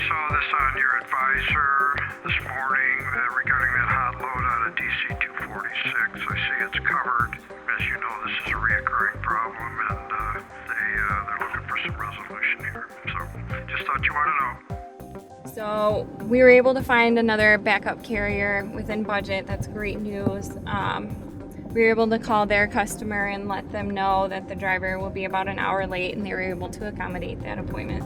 saw this on your advisor this morning regarding that hot load out of DC 246. I see it's covered. As you know, this is a reoccurring problem, and they're looking for some resolution here. So just thought you want to know. So we were able to find another backup carrier within budget. That's great news. We were able to call their customer and let them know that the driver will be about an hour late, and they were able to accommodate that appointment.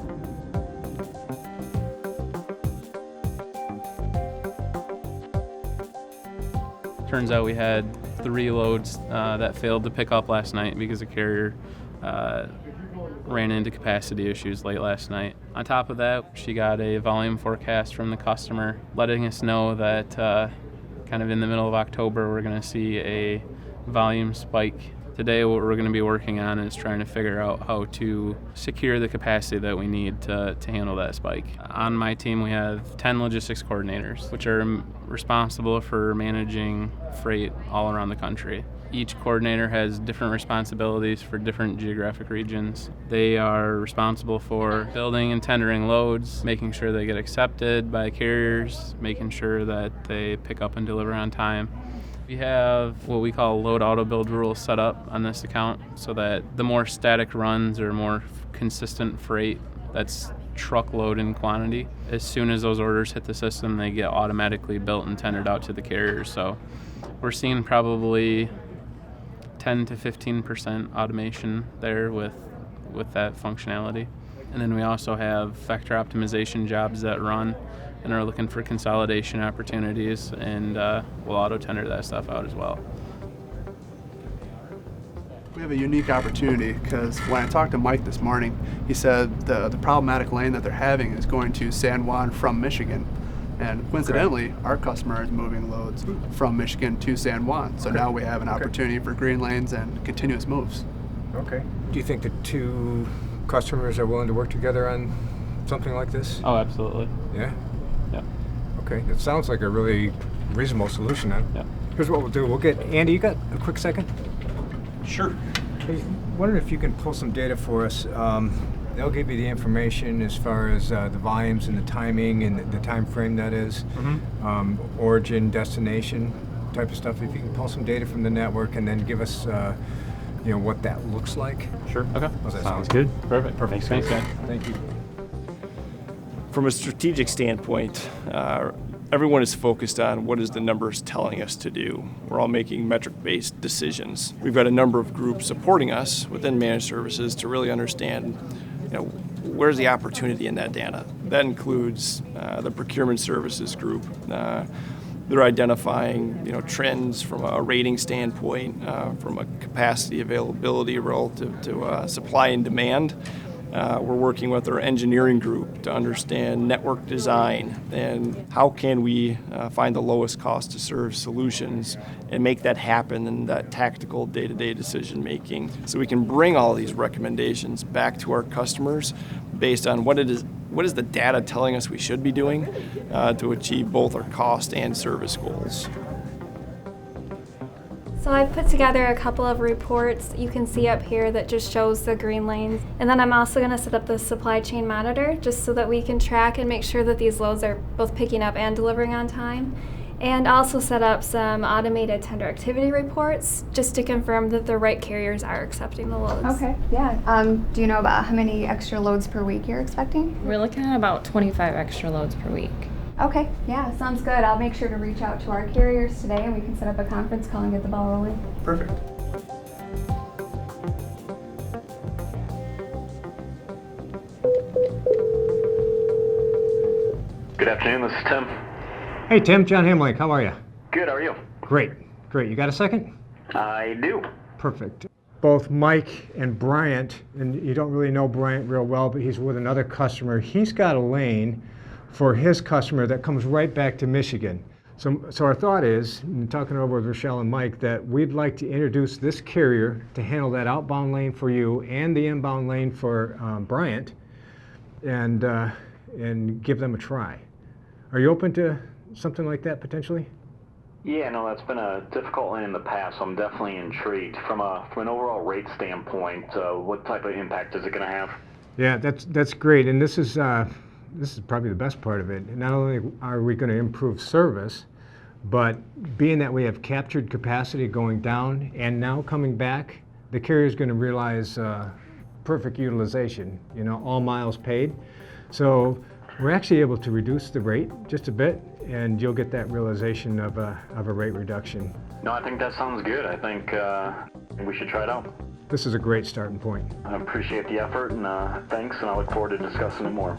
Turns out we had 3 loads that failed to pick up last night because the carrier ran into capacity issues late last night. On top of that, she got a volume forecast from the customer letting us know that kind of in the middle of October we're going to see a volume spike. Today what we're going to be working on is trying to figure out how to secure the capacity that we need to handle that spike. On my team we have 10 logistics coordinators, which are responsible for managing freight all around the country. Each coordinator has different responsibilities for different geographic regions. They are responsible for building and tendering loads, making sure they get accepted by carriers, making sure that they pick up and deliver on time. We have what we call load auto build rules set up on this account so that the more static runs or more consistent freight that's truckload in quantity, as soon as those orders hit the system, they get automatically built and tendered out to the carriers. So we're seeing probably 10 to 15% automation there with that functionality. And then we also have vector optimization jobs that run and are looking for consolidation opportunities, and we'll auto-tender that stuff out as well. We have a unique opportunity because when I talked to Mike this morning, he said the problematic lane that they're having is going to San Juan from Michigan. And coincidentally, our customer is moving loads from Michigan to San Juan. So now we have an opportunity for green lanes and continuous moves. Okay. Do you think the two customers are willing to work together on something like this? Oh, absolutely. Yeah? Yeah. Okay. It sounds like a really reasonable solution then. Yeah. Here's what we'll do. We'll get Andy, you got a quick second? Sure. Hey, wondering if you can pull some data for us. They'll give you the information as far as the volumes and the timing and the time frame that is, origin, destination type of stuff. If you can pull some data from the network and then give us, what that looks like. Sure. Okay. Sounds good. Perfect. Perfect. Thanks, guys. Thank you. From a strategic standpoint, everyone is focused on what is the numbers telling us to do. We're all making metric-based decisions. We've got a number of groups supporting us within managed services to really understand, where's the opportunity in that data. That includes the procurement services group. They're identifying, trends from a rating standpoint, from a capacity availability relative to supply and demand. We're working with our engineering group to understand network design and how can we find the lowest cost to serve solutions and make that happen in that tactical day-to-day decision making. So we can bring all these recommendations back to our customers based on what is the data telling us we should be doing to achieve both our cost and service goals. So I've put together a couple of reports you can see up here that just shows the green lanes. And then I'm also going to set up the supply chain monitor just so that we can track and make sure that these loads are both picking up and delivering on time. And also set up some automated tender activity reports just to confirm that the right carriers are accepting the loads. Okay, yeah. Do you know about how many extra loads per week you're expecting? We're looking at about 25 extra loads per week. Okay, yeah, sounds good. I'll make sure to reach out to our carriers today and we can set up a conference call and get the ball rolling. Perfect. Good afternoon, this is Tim. Hey, Tim, John Hamlink, how are you? Good, how are you? Great. You got a second? I do. Perfect. Both Mike and Bryant, and you don't really know Bryant real well, but he's with another customer. He's got a lane for his customer that comes right back to Michigan. So our thought is, in talking over with Rochelle and Mike, that we'd like to introduce this carrier to handle that outbound lane for you and the inbound lane for Bryant, and give them a try. Are you open to something like that potentially? Yeah, no, that's been a difficult lane in the past, so I'm definitely intrigued. From an overall rate standpoint, what type of impact is it going to have? Yeah, that's great. And this is this is probably the best part of it. Not only are we going to improve service, but being that we have captured capacity going down and now coming back, the carrier is going to realize perfect utilization, all miles paid. So we're actually able to reduce the rate just a bit, and you'll get that realization of a rate reduction. No, I think that sounds good. I think we should try it out. This is a great starting point. I appreciate the effort, and thanks, and I look forward to discussing it more.